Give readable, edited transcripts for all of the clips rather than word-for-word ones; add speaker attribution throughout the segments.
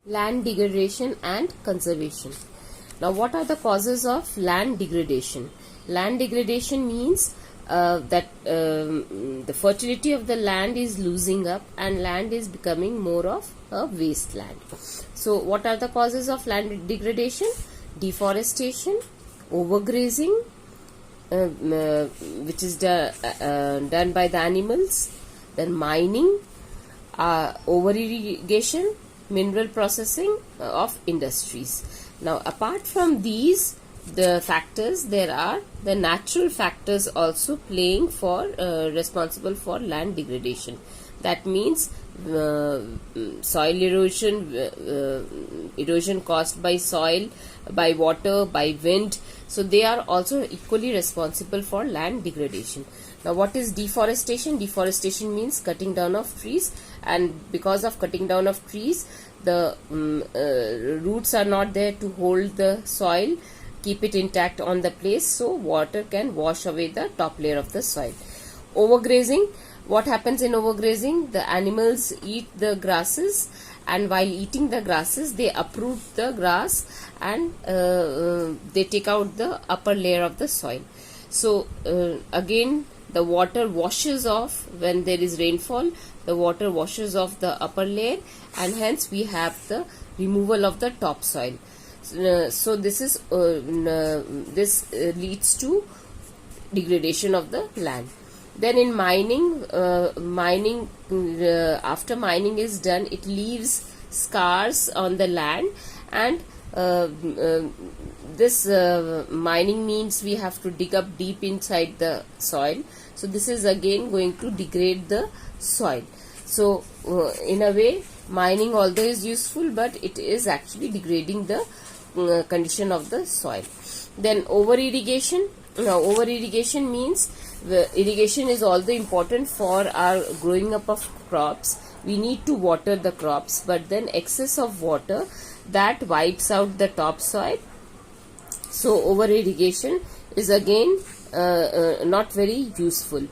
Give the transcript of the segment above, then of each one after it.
Speaker 1: Land degradation and conservation. Now, what are the causes of land degradation? Land degradation means that the fertility of the land is losing up and land is becoming more of a wasteland. So, what are the causes of land degradation? Deforestation, overgrazing, which is done by the animals, then mining, over irrigation, mineral processing of industries. Now, apart from these the factors, there are the natural factors also playing for responsible for land degradation. That means soil erosion, erosion caused by soil, by water, by wind. So they are also equally responsible for land degradation. Now, what is deforestation? Deforestation means cutting down of trees, and because of cutting down of trees, the roots are not there to hold the soil, keep it intact on the place, so water can wash away the top layer of the soil. Overgrazing. What happens in overgrazing? The animals eat the grasses, and while eating the grasses, they uproot the grass and they take out the upper layer of the soil. So again, the water washes off when there is rainfall. The water washes off the upper layer, and hence we have the removal of the topsoil. So this is this leads to degradation of the land. Then in mining, after mining is done, it leaves scars on the land, and this mining means we have to dig up deep inside the soil. So this is again going to degrade the soil. So in a way, mining although is useful, but it is actually degrading the condition of the soil. Then over irrigation. Now, over irrigation means irrigation is although important for our growing up of crops. We need to water the crops, but then excess of water that wipes out the topsoil. So over irrigation is again not very useful.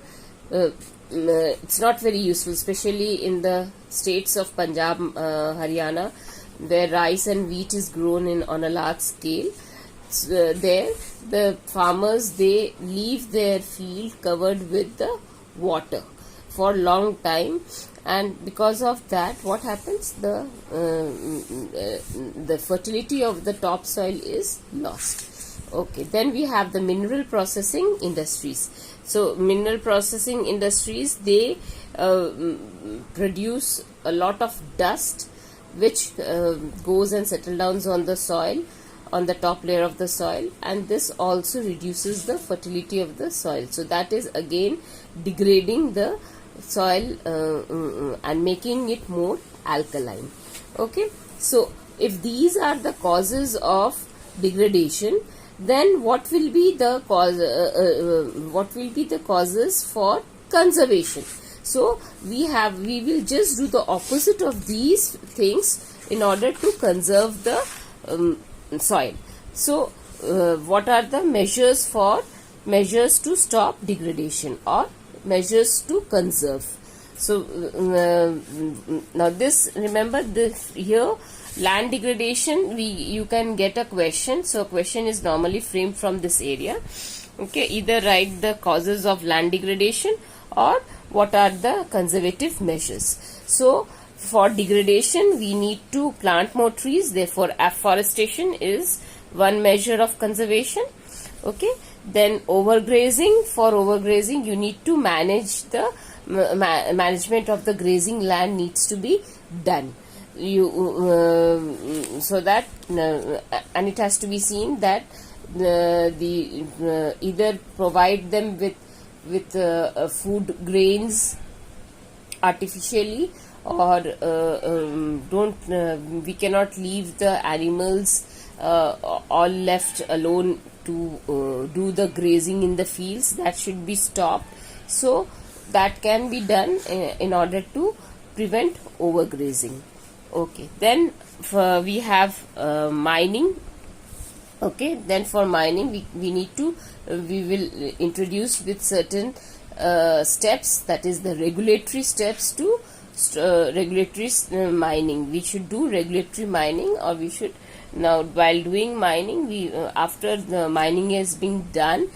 Speaker 1: It's not very useful, especially in the states of Punjab, Haryana, where rice and wheat is grown on a large scale. There the farmers, they leave their field covered with the water for long time, and because of that, what happens? The fertility of the topsoil is lost. Okay, then we have the mineral processing industries. So mineral processing industries, they produce a lot of dust which goes and settles down on the soil, on the top layer of the soil, and this also reduces the fertility of the soil. So that is again degrading the soil and making it more alkaline. Okay, so if these are the causes of degradation, then what will be the cause? What will be the causes for conservation? So we will just do the opposite of these things in order to conserve the soil. So what are the measures to stop degradation or measures to conserve? So now this, remember this here, land degradation, you can get a question. So question is normally framed from this area. Okay, either write the causes of land degradation or what are the conservative measures. So for degradation, we need to plant more trees. Therefore, afforestation is one measure of conservation. Okay. Then overgrazing. For overgrazing, you need to manage the management of the grazing land needs to be done. So that and it has to be seen that either provide them with food grains artificially, or we cannot leave the animals all left alone to do the grazing in the fields. That should be stopped. So that can be done in order to prevent overgrazing. Okay, then we have mining. Okay, then for mining we will introduce with certain steps, that is the regulatory steps to regulatory mining. We should do regulatory mining, or we should, now while doing mining, we after the mining has been done,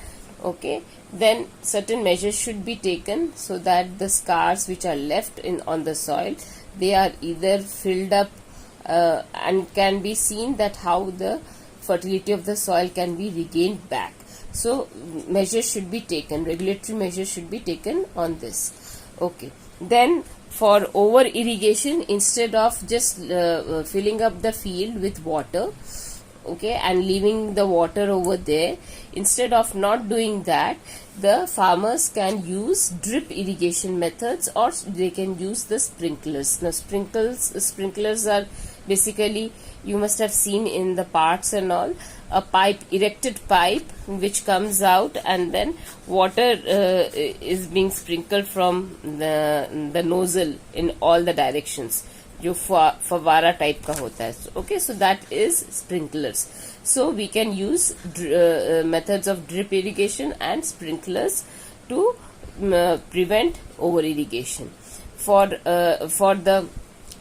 Speaker 1: okay, then certain measures should be taken so that the scars which are left on the soil, they are either filled up and can be seen that how the fertility of the soil can be regained back. So measures should be taken, regulatory measures should be taken on this. Okay, then for over irrigation, instead of just filling up the field with water, okay, and leaving the water over there, instead of not doing that, the farmers can use drip irrigation methods, or they can use the sprinklers. Now sprinklers are basically, you must have seen in the parks and all, a pipe, erected pipe which comes out, and then water is being sprinkled from the nozzle in all the directions, जो फवारा type का होता है. Okay, so that is sprinklers. So we can use methods of drip irrigation and sprinklers to prevent over irrigation. For the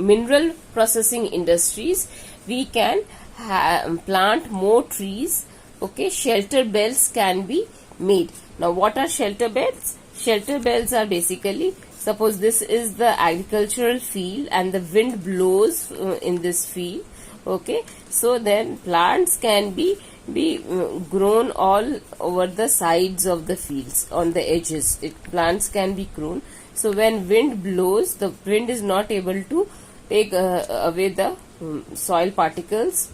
Speaker 1: mineral processing industries, we can plant more trees. Okay, shelter belts can be made. Now what are shelter belts? Shelter belts are basically, suppose this is the agricultural field and the wind blows in this field, okay, so then plants can be grown all over the sides of the fields, on the edges. Plants can be grown. So when wind blows, the wind is not able to take away the soil particles.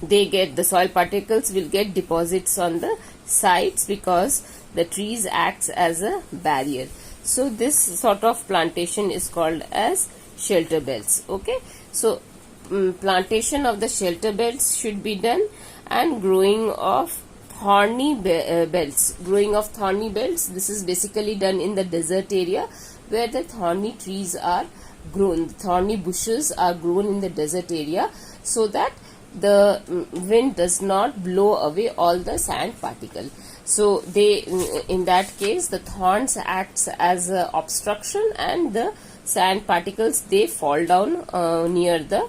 Speaker 1: The soil particles will get deposits on the sides because the trees acts as a barrier. So this sort of plantation is called as shelter belts. Okay, so plantation of the shelter belts should be done, and growing of thorny belts. Growing of thorny belts, this is basically done in the desert area where the thorny trees are grown. Thorny bushes are grown in the desert area so that the wind does not blow away all the sand particle. So they, in that case, the thorns acts as a obstruction, and the sand particles, they fall down near the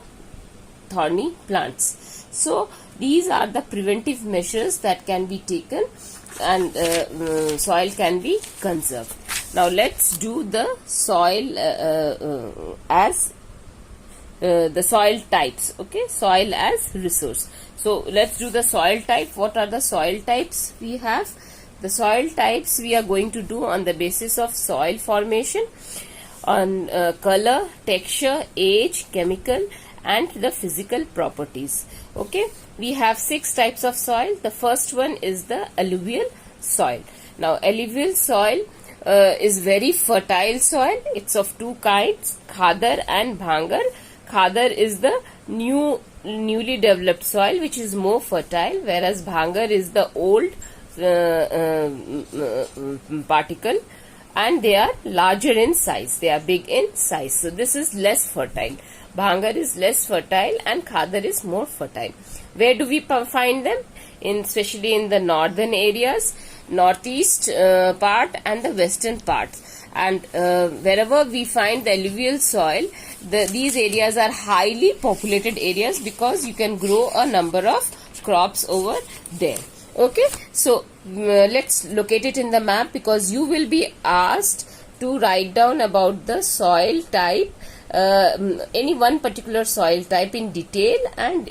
Speaker 1: thorny plants. So these are the preventive measures that can be taken, and soil can be conserved. Now let's do the soil as the soil types. Okay, soil as resource. So let's do the soil type. What are the soil types we have? The soil types we are going to do on the basis of soil formation, on color, texture, age, chemical, and the physical properties. Okay, we have 6 types of soil. The first one is the alluvial soil. Now alluvial soil is very fertile soil. It's of 2 kinds, khadar and bhangar. Khadar is the newly developed soil which is more fertile, whereas bhangar is the old particle, and they are larger in size. They are big in size. So this is less fertile. Bhangar is less fertile and khadar is more fertile. Where do we find them? Especially in the northern areas, northeast part and the western part. And wherever we find the alluvial soil, these areas are highly populated areas because you can grow a number of crops over there. Okay, so let's locate it in the map, because you will be asked to write down about the soil type, any one particular soil type in detail, and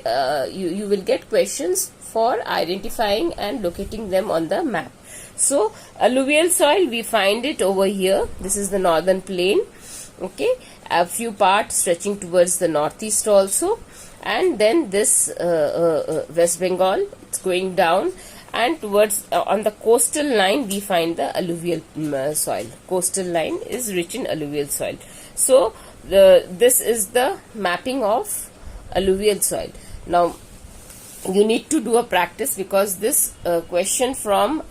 Speaker 1: you will get questions for identifying and locating them on the map. So alluvial soil, we find it over here. This is the northern plain. Okay, a few parts stretching towards the northeast also, and then this West Bengal, it's going down, and towards on the coastal line we find the alluvial soil. Coastal line is rich in alluvial soil. So this is the mapping of alluvial soil. Now you need to do a practice, because this question from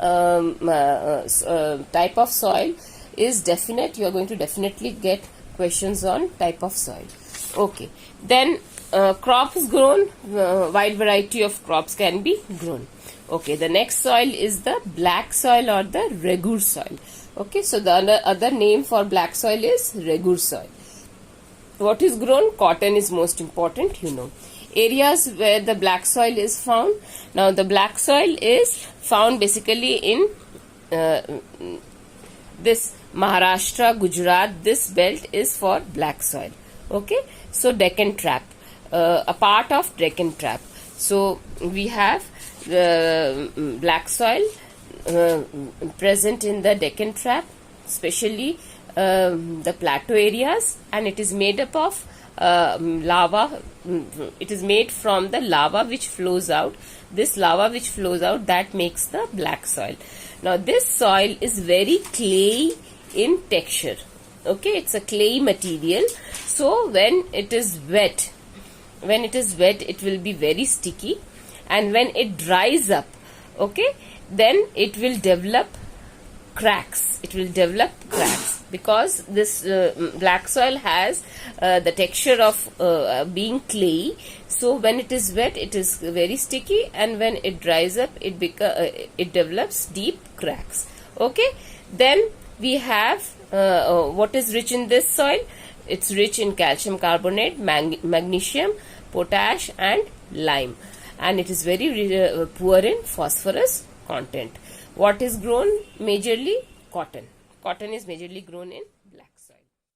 Speaker 1: type of soil is definite. You are going to definitely get questions on type of soil. Okay, then crops grown, wide variety of crops can be grown. Okay, the next soil is the black soil or the regur soil. Okay, so the other name for black soil is regur soil. what is grown? Cotton is most important, you know. Areas where the black soil is found. Now the black soil is found basically in this Maharashtra, Gujarat. This belt is for black soil. Okay, so Deccan Trap, a part of Deccan Trap. So we have black soil present in the Deccan Trap, especially the plateau areas, and it is made up of lava. It is made from the lava which flows out. This lava which flows out, that makes the black soil. Now this soil is very clayey in texture. Okay, it's a clay material. So when it is wet, it will be very sticky, and when it dries up, okay, then it will develop cracks. Because this black soil has the texture of being clay. So when it is wet, it is very sticky, and when it dries up, it develops deep cracks. Okay, then we have what is rich in this soil. It's rich in calcium carbonate, magnesium, potash, and lime, and it is very poor in phosphorus content. What is grown majorly? Cotton. Cotton is majorly grown in